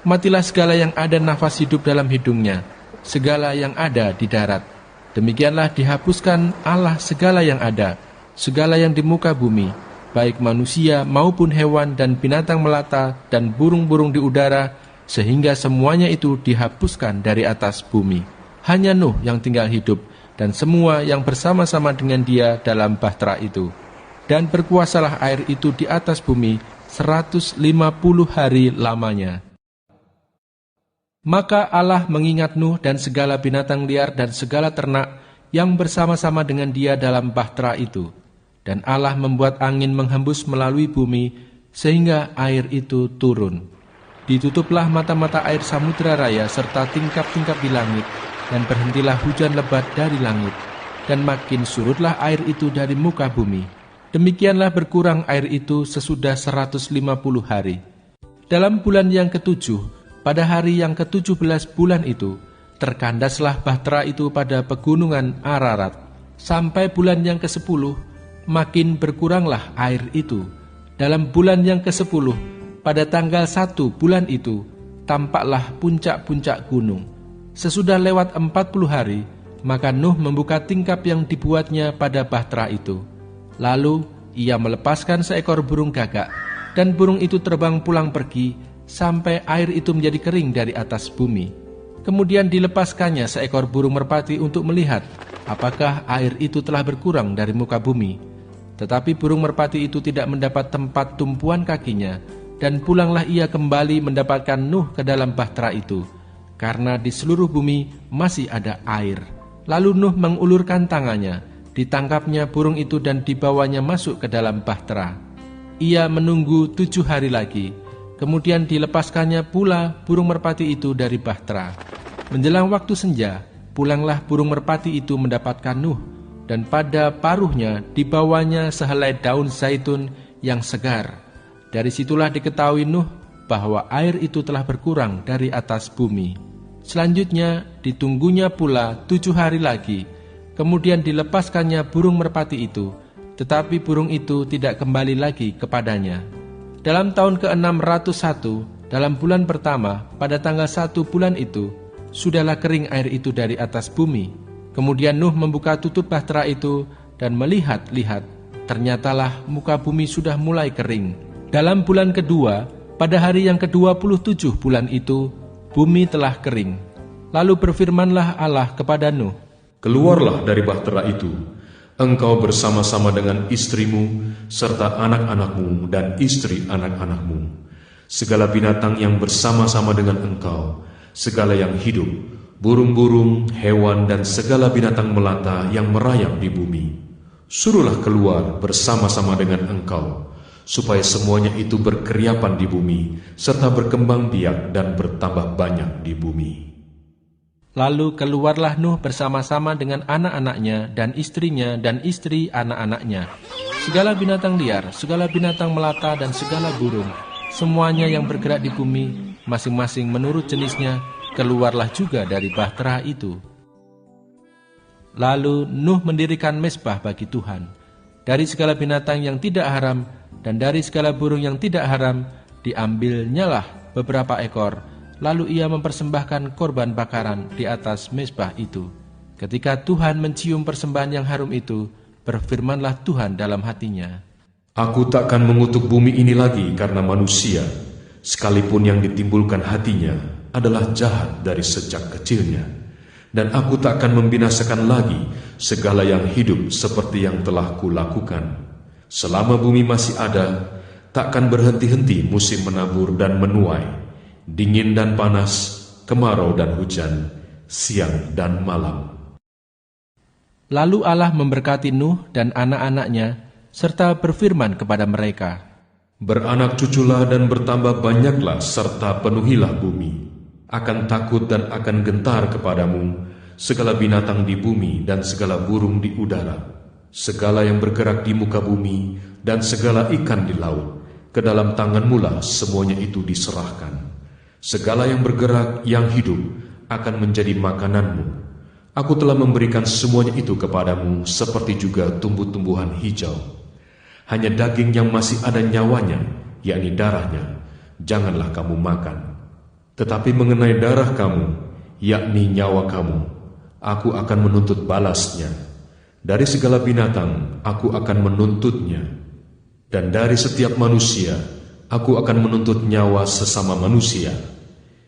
Speaker 1: Matilah segala yang ada nafas hidup dalam hidungnya, segala yang ada di darat. Demikianlah dihapuskan Allah segala yang ada, segala yang di muka bumi, baik manusia maupun hewan dan binatang melata dan burung-burung di udara, sehingga semuanya itu dihapuskan dari atas bumi. Hanya Nuh yang tinggal hidup, dan semua yang bersama-sama dengan dia dalam bahtera itu. Dan berkuasalah air itu di atas bumi 150 hari lamanya. Maka Allah mengingat Nuh dan segala binatang liar dan segala ternak yang bersama-sama dengan dia dalam bahtera itu. Dan Allah membuat angin menghembus melalui bumi, sehingga air itu turun. Ditutuplah mata-mata air samudera raya serta tingkap-tingkap di langit, dan berhentilah hujan lebat dari langit, dan makin surutlah air itu dari muka bumi. Demikianlah berkurang air itu sesudah 150 hari. Dalam bulan yang ke-7, pada hari yang ke-17 bulan itu, terkandaslah bahtera itu pada pegunungan Ararat. Sampai bulan yang ke-10, makin berkuranglah air itu. Dalam bulan yang ke-10, pada tanggal 1 bulan itu, tampaklah puncak-puncak gunung. Sesudah lewat 40 hari, maka Nuh membuka tingkap yang dibuatnya pada bahtera itu. Lalu ia melepaskan seekor burung gagak, dan burung itu terbang pulang pergi, sampai air itu menjadi kering dari atas bumi. Kemudian dilepaskannya seekor burung merpati untuk melihat apakah air itu telah berkurang dari muka bumi. Tetapi burung merpati itu tidak mendapat tempat tumpuan kakinya, dan pulanglah ia kembali mendapatkan Nuh ke dalam bahtera itu, karena di seluruh bumi masih ada air. Lalu Nuh mengulurkan tangannya, ditangkapnya burung itu dan dibawanya masuk ke dalam bahtera. Ia menunggu 7 hari lagi, kemudian dilepaskannya pula burung merpati itu dari bahtera. Menjelang waktu senja, pulanglah burung merpati itu mendapatkan Nuh, dan pada paruhnya dibawanya sehelai daun zaitun yang segar. Dari situlah diketahui Nuh bahwa air itu telah berkurang dari atas bumi. Selanjutnya ditunggunya pula 7 hari lagi, kemudian dilepaskannya burung merpati itu, tetapi burung itu tidak kembali lagi kepadanya. Dalam tahun ke-601, dalam bulan pertama, pada tanggal 1 bulan itu, sudahlah kering air itu dari atas bumi. Kemudian Nuh membuka tutup bahtera itu dan melihat-lihat, ternyatalah muka bumi sudah mulai kering. Dalam bulan kedua, pada hari yang ke-27 bulan itu, bumi telah kering. Lalu berfirmanlah Allah kepada Nuh,
Speaker 2: "Keluarlah dari bahtera itu, engkau bersama-sama dengan istrimu, serta anak-anakmu dan istri anak-anakmu, segala binatang yang bersama-sama dengan engkau, segala yang hidup, burung-burung, hewan, dan segala binatang melata yang merayap di bumi. Suruhlah keluar bersama-sama dengan engkau, supaya semuanya itu berkeriapan di bumi, serta berkembang biak dan bertambah banyak di bumi."
Speaker 1: Lalu keluarlah Nuh bersama-sama dengan anak-anaknya dan istrinya dan istri anak-anaknya. Segala binatang liar, segala binatang melata dan segala burung, semuanya yang bergerak di bumi, masing-masing menurut jenisnya, keluarlah juga dari bahtera itu. Lalu Nuh mendirikan mezbah bagi Tuhan. Dari segala binatang yang tidak haram dan dari segala burung yang tidak haram, diambilnyalah beberapa ekor. Lalu ia mempersembahkan korban bakaran di atas mezbah itu. Ketika Tuhan mencium persembahan yang harum itu, berfirmanlah Tuhan dalam hatinya,
Speaker 2: Aku takkan mengutuk bumi ini lagi karena manusia, sekalipun yang ditimbulkan hatinya adalah jahat dari sejak kecilnya. Dan aku takkan membinasakan lagi segala yang hidup seperti yang telah kulakukan. Selama bumi masih ada, takkan berhenti-henti musim menabur dan menuai, dingin dan panas, kemarau dan hujan, siang dan malam.
Speaker 1: Lalu Allah memberkati Nuh dan anak-anaknya, serta berfirman kepada mereka,
Speaker 2: Beranak cuculah dan bertambah banyaklah, serta penuhilah bumi. Akan takut dan akan gentar kepadamu segala binatang di bumi dan segala burung di udara, segala yang bergerak di muka bumi dan segala ikan di laut. Ke dalam tanganmu lah semuanya itu diserahkan. Segala yang bergerak, yang hidup, akan menjadi makananmu. Aku telah memberikan semuanya itu kepadamu, seperti juga tumbuh-tumbuhan hijau. Hanya daging yang masih ada nyawanya, yakni darahnya, janganlah kamu makan. Tetapi mengenai darah kamu, yakni nyawa kamu, aku akan menuntut balasnya. Dari segala binatang, aku akan menuntutnya. Dan dari setiap manusia, aku akan menuntut nyawa sesama manusia.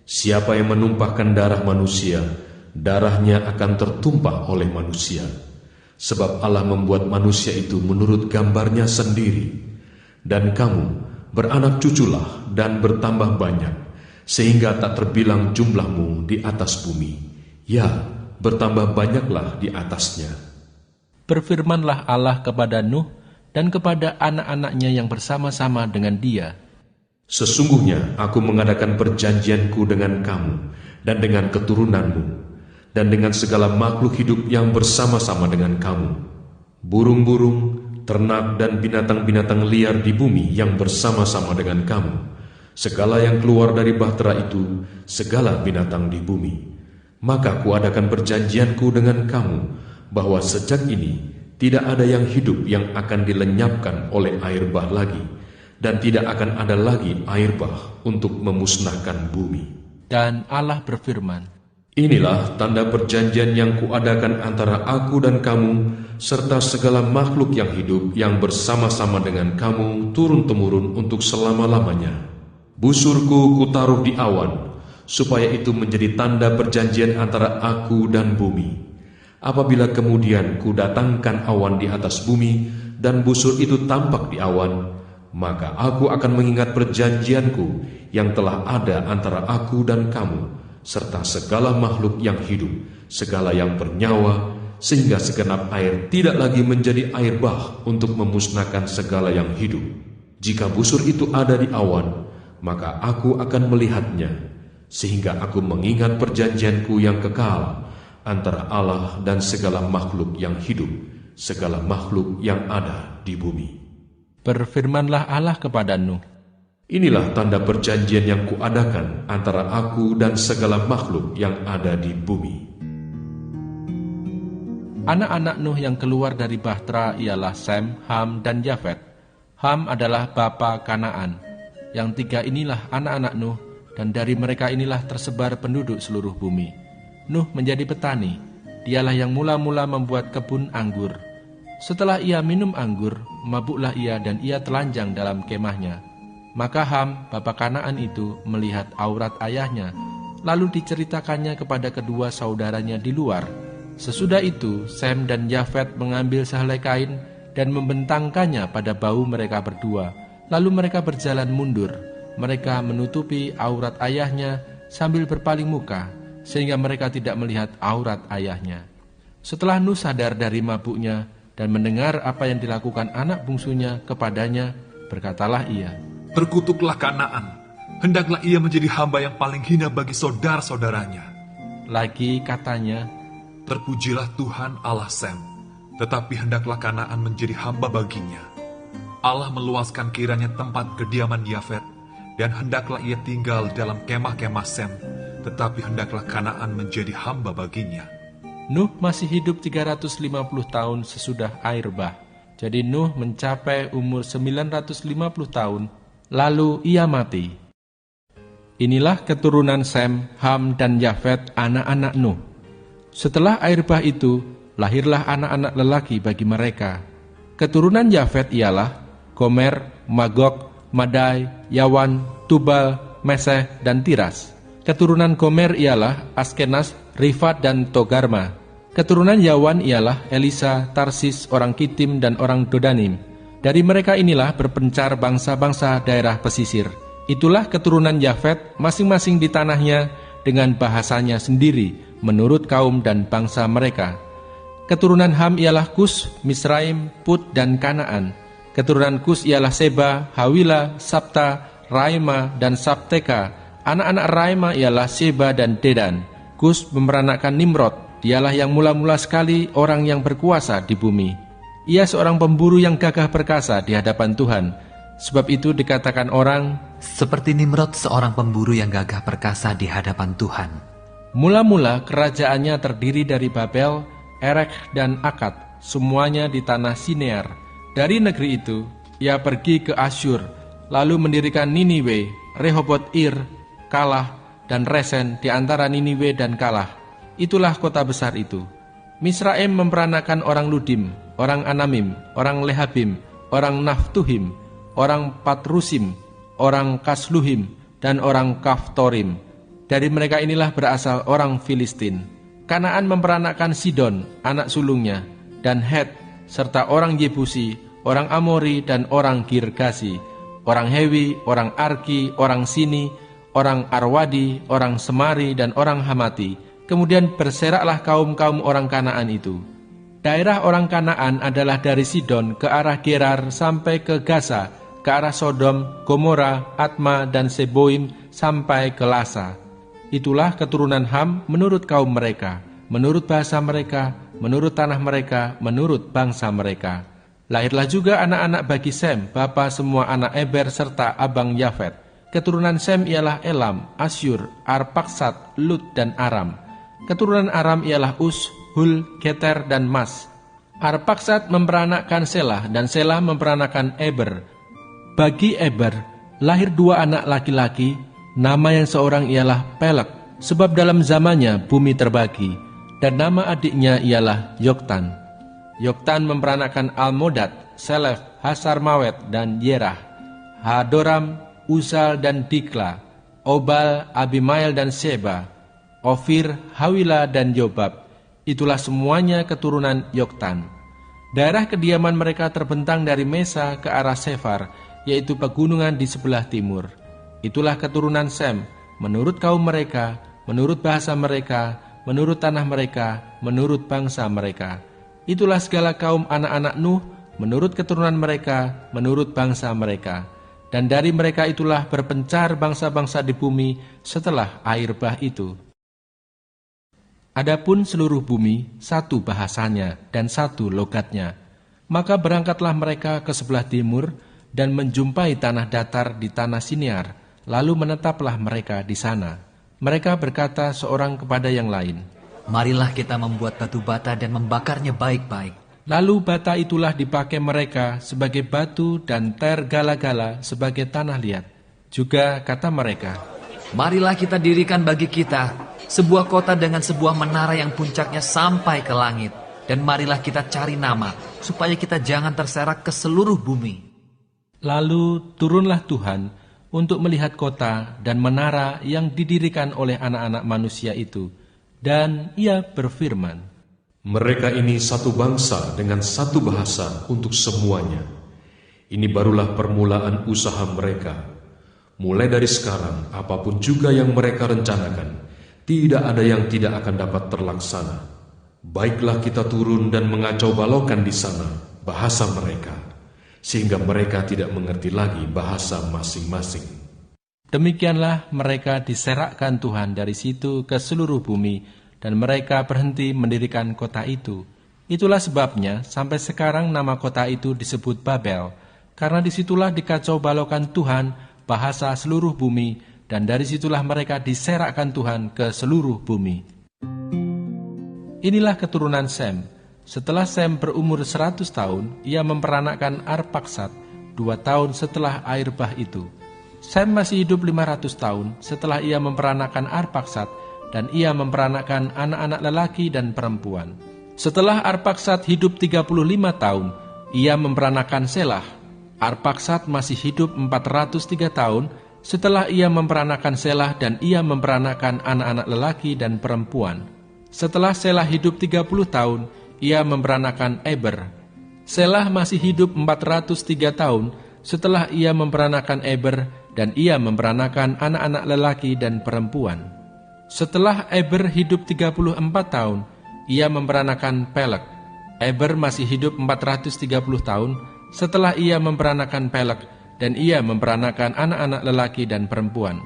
Speaker 2: Siapa yang menumpahkan darah manusia, darahnya akan tertumpah oleh manusia. Sebab Allah membuat manusia itu menurut gambarnya sendiri. Dan kamu beranak cuculah dan bertambah banyak, sehingga tak terbilang jumlahmu di atas bumi. Ya, bertambah banyaklah di atasnya.
Speaker 1: Berfirmanlah Allah kepada Nuh dan kepada anak-anaknya yang bersama-sama dengan dia,
Speaker 2: Sesungguhnya aku mengadakan perjanjianku dengan kamu dan dengan keturunanmu dan dengan segala makhluk hidup yang bersama-sama dengan kamu, burung-burung, ternak dan binatang-binatang liar di bumi yang bersama-sama dengan kamu, segala yang keluar dari bahtera itu, segala binatang di bumi. Maka kuadakan perjanjianku dengan kamu, bahwa sejak ini tidak ada yang hidup yang akan dilenyapkan oleh air bah lagi, dan tidak akan ada lagi air bah untuk memusnahkan bumi.
Speaker 1: Dan Allah berfirman,
Speaker 2: Inilah tanda perjanjian yang kuadakan antara aku dan kamu, serta segala makhluk yang hidup yang bersama-sama dengan kamu turun-temurun untuk selama-lamanya. Busurku kutaruh di awan, supaya itu menjadi tanda perjanjian antara aku dan bumi. Apabila kemudian kudatangkan awan di atas bumi, dan busur itu tampak di awan, maka aku akan mengingat perjanjianku yang telah ada antara aku dan kamu, serta segala makhluk yang hidup, segala yang bernyawa, sehingga segenap air tidak lagi menjadi air bah untuk memusnahkan segala yang hidup. Jika busur itu ada di awan, maka aku akan melihatnya, sehingga aku mengingat perjanjianku yang kekal antara Allah dan segala makhluk yang hidup, segala makhluk yang ada di bumi.
Speaker 1: Berfirmanlah Allah kepada Nuh,
Speaker 2: Inilah tanda perjanjian yang kuadakan antara aku dan segala makhluk yang ada di bumi.
Speaker 1: Anak-anak Nuh yang keluar dari bahtera ialah Sem, Ham, dan Yafet. Ham adalah bapa Kanaan. Yang tiga inilah anak-anak Nuh, dan dari mereka inilah tersebar penduduk seluruh bumi. Nuh menjadi petani. Dialah yang mula-mula membuat kebun anggur. Setelah ia minum anggur, mabuklah ia dan ia telanjang dalam kemahnya. Maka Ham, bapa Kanaan itu, melihat aurat ayahnya, lalu diceritakannya kepada kedua saudaranya di luar. Sesudah itu, Sem dan Yafet mengambil sehelai kain dan membentangkannya pada bahu mereka berdua. Lalu mereka berjalan mundur. Mereka menutupi aurat ayahnya sambil berpaling muka, sehingga mereka tidak melihat aurat ayahnya. Setelah Nuh sadar dari mabuknya dan mendengar apa yang dilakukan anak bungsunya kepadanya, berkatalah ia,
Speaker 9: Terkutuklah Kanaan, hendaklah ia menjadi hamba yang paling hina bagi saudara-saudaranya.
Speaker 1: Lagi katanya,
Speaker 9: Terpujilah Tuhan Allah Sem, tetapi hendaklah Kanaan menjadi hamba baginya. Allah meluaskan kiranya tempat kediaman Yafet, dan hendaklah ia tinggal dalam kemah-kemah Sem, tetapi hendaklah Kanaan menjadi hamba baginya.
Speaker 1: Nuh masih hidup 350 tahun sesudah air bah. Jadi Nuh mencapai umur 950 tahun, lalu ia mati. Inilah keturunan Sem, Ham, dan Yafet, anak-anak Nuh. Setelah air bah itu, lahirlah anak-anak lelaki bagi mereka. Keturunan Yafet ialah Gomer, Magog, Madai, Yawan, Tubal, Meseh, dan Tiras. Keturunan Gomer ialah Askenas, Rifat, dan Togarma. Keturunan Yawan ialah Elisa, Tarsis, orang Kitim, dan orang Dodanim. Dari mereka inilah berpencar bangsa-bangsa daerah pesisir. Itulah keturunan Yafet, masing-masing di tanahnya, dengan bahasanya sendiri, menurut kaum dan bangsa mereka. Keturunan Ham ialah Kus, Misraim, Put, dan Kanaan. Keturunan Kus ialah Seba, Hawila, Sabta, Raima, dan Sabteka. Anak-anak Raima ialah Seba dan Dedan. Kus memeranakan Nimrod. Dialah yang mula-mula sekali orang yang berkuasa di bumi. Ia seorang pemburu yang gagah perkasa di hadapan Tuhan. Sebab itu dikatakan orang,
Speaker 3: seperti Nimrod, seorang pemburu yang gagah perkasa di hadapan Tuhan.
Speaker 1: Mula-mula kerajaannya terdiri dari Babel, Erek, dan Akad, semuanya di tanah Sinear. Dari negeri itu, ia pergi ke Asyur, lalu mendirikan Niniwe, Rehoboth Ir, Kalah, dan Resen di antara Niniwe dan Kalah. Itulah kota besar itu. Misraim memperanakan orang Ludim, orang Anamim, orang Lehabim, orang Naftuhim, orang Patrusim, orang Kasluhim, dan orang Kaftorim. Dari mereka inilah berasal orang Filistin. Kanaan memperanakan Sidon, anak sulungnya, dan Het, serta orang Yebusi, orang Amori, dan orang Girgasi, orang Hewi, orang Arki, orang Sini, orang Arwadi, orang Semari, dan orang Hamati. Kemudian berseraklah kaum-kaum orang Kanaan itu. Daerah orang Kanaan adalah dari Sidon ke arah Gerar sampai ke Gaza, ke arah Sodom, Gomora, Atma, dan Seboim sampai ke Lasa. Itulah keturunan Ham menurut kaum mereka, menurut bahasa mereka, menurut tanah mereka, menurut bangsa mereka. Lahirlah juga anak-anak bagi Sem, bapa semua anak Eber serta abang Yafet. Keturunan Sem ialah Elam, Asyur, Arpaksad, Lut, dan Aram. Keturunan Aram ialah Us, Hul, Geter, dan Mas. Arpaksad memperanakkan Selah, dan Selah memperanakkan Eber. Bagi Eber, lahir dua anak laki-laki. Nama yang seorang ialah Pelek, sebab dalam zamannya bumi terbagi, dan nama adiknya ialah Yoktan. Yoktan memperanakkan Almodad, Selef, Hasarmawet, dan Yerah, Hadoram, Uzal, dan Dikla, Obal, Abimael, dan Seba, Ofir, Hawila, dan Yobab. Itulah semuanya keturunan Yoktan. Daerah kediaman mereka terbentang dari Mesa ke arah Sefar, yaitu pegunungan di sebelah timur. Itulah keturunan Sem, menurut kaum mereka, menurut bahasa mereka, menurut tanah mereka, menurut bangsa mereka. Itulah segala kaum anak-anak Nuh, menurut keturunan mereka, menurut bangsa mereka. Dan dari mereka itulah berpencar bangsa-bangsa di bumi setelah air bah itu. Adapun seluruh bumi, satu bahasanya dan satu logatnya. Maka berangkatlah mereka ke sebelah timur dan menjumpai tanah datar di tanah Sinear. Lalu menetaplah mereka di sana. Mereka berkata seorang kepada yang lain,
Speaker 3: marilah kita membuat batu bata dan membakarnya baik-baik.
Speaker 1: Lalu bata itulah dipakai mereka sebagai batu dan ter gala-gala sebagai tanah liat. Juga kata mereka,
Speaker 3: marilah kita dirikan bagi kita sebuah kota dengan sebuah menara yang puncaknya sampai ke langit. Dan marilah kita cari nama, supaya kita jangan terserak ke seluruh bumi.
Speaker 1: Lalu turunlah Tuhan untuk melihat kota dan menara yang didirikan oleh anak-anak manusia itu. Dan ia berfirman,
Speaker 2: mereka ini satu bangsa dengan satu bahasa untuk semuanya. Ini barulah permulaan usaha mereka. Mulai dari sekarang, apapun juga yang mereka rencanakan, tidak ada yang tidak akan dapat terlaksana. Baiklah kita turun dan mengacau balaukan di sana bahasa mereka, sehingga mereka tidak mengerti lagi bahasa masing-masing.
Speaker 1: Demikianlah mereka diserakkan Tuhan dari situ ke seluruh bumi, dan mereka berhenti mendirikan kota itu. Itulah sebabnya sampai sekarang nama kota itu disebut Babel, karena disitulah dikacau balaukan Tuhan bahasa seluruh bumi, dan dari situlah mereka diserakkan Tuhan ke seluruh bumi. Inilah keturunan Sem. Setelah Sem berumur 100 tahun, ia memperanakkan Arpaksad 2 tahun setelah air bah itu. Sem masih hidup 500 tahun setelah ia memperanakkan Arpaksad, dan ia memperanakkan anak-anak lelaki dan perempuan. Setelah Arpaksad hidup 35 tahun, ia memperanakkan Selah. Arpaksad masih hidup 403 tahun setelah ia memperanakkan Selah, dan ia memperanakkan anak-anak lelaki dan perempuan. Setelah Selah hidup 30 tahun, ia memperanakkan Eber. Selah masih hidup 403 tahun setelah ia memperanakkan Eber, dan ia memperanakan anak-anak lelaki dan perempuan. Setelah Eber hidup 34 tahun, ia memperanakan Peleg. Eber masih hidup 430 tahun setelah ia memperanakan Peleg, dan ia memperanakan anak-anak lelaki dan perempuan.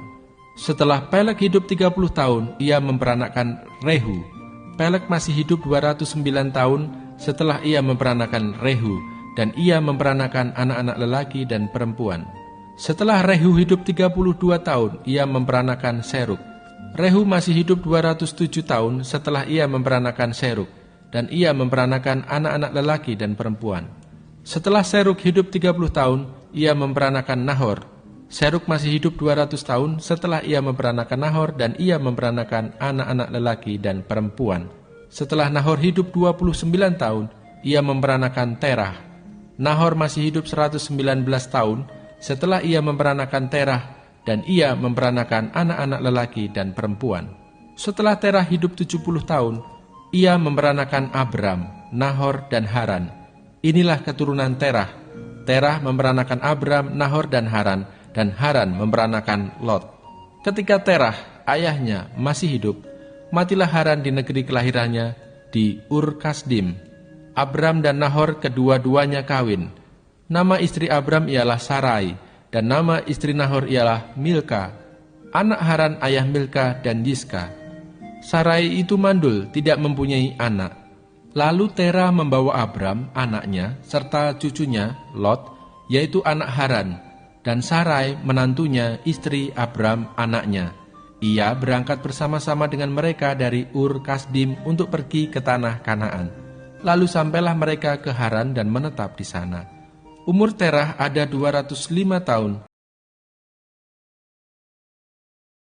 Speaker 1: Setelah Peleg hidup 30 tahun, ia memperanakan Rehu. Peleg masih hidup 209 tahun setelah ia memperanakan Rehu, dan ia memperanakan anak-anak lelaki dan perempuan. Setelah Rehu hidup 32 tahun, ia memperanakan Serug. Rehu masih hidup 207 tahun setelah ia memperanakan Serug, dan ia memperanakan anak-anak lelaki dan perempuan. Setelah Serug hidup 30 tahun, ia memperanakan Nahor. Serug masih hidup 200 tahun setelah ia memperanakan Nahor, dan ia memperanakan anak-anak lelaki dan perempuan. Setelah Nahor hidup 29 tahun, ia memperanakan Terah. Nahor masih hidup 119 tahun setelah ia memperanakan Terah, dan ia memperanakan anak-anak lelaki dan perempuan. Setelah Terah hidup 70 tahun, ia memperanakan Abram, Nahor, dan Haran. Inilah keturunan Terah. Terah memperanakan Abram, Nahor, dan Haran memperanakan Lot. Ketika Terah, ayahnya, masih hidup, matilah Haran di negeri kelahirannya, di Ur Kasdim. Abram dan Nahor kedua-duanya kawin. Nama istri Abram ialah Sarai, dan nama istri Nahor ialah Milka. Anak Haran ayah Milka dan Yiska. Sarai itu mandul, tidak mempunyai anak. Lalu Terah membawa Abram, anaknya, serta cucunya, Lot, yaitu anak Haran, dan Sarai, menantunya, istri Abram, anaknya. Ia berangkat bersama-sama dengan mereka dari Ur Kasdim untuk pergi ke tanah Kanaan. Lalu sampailah mereka ke Haran dan menetap di sana. Umur Terah ada 205 tahun